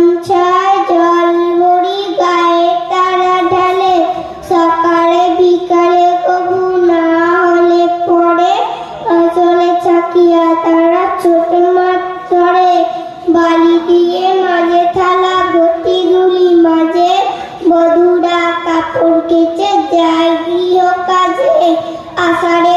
গামছায় জল ভরি গায়ে তারা ঢালে, সকালে বিকালে কবু না হলে পরে আসলে চাকিয়া তারা ছোট মাছ ধরে। বালি দিয়ে মাঝে থালা গতি গুলি মাঝে, বধূরা কাপড় কেচে যায় গৃহ কাজে। আষাঢ়ে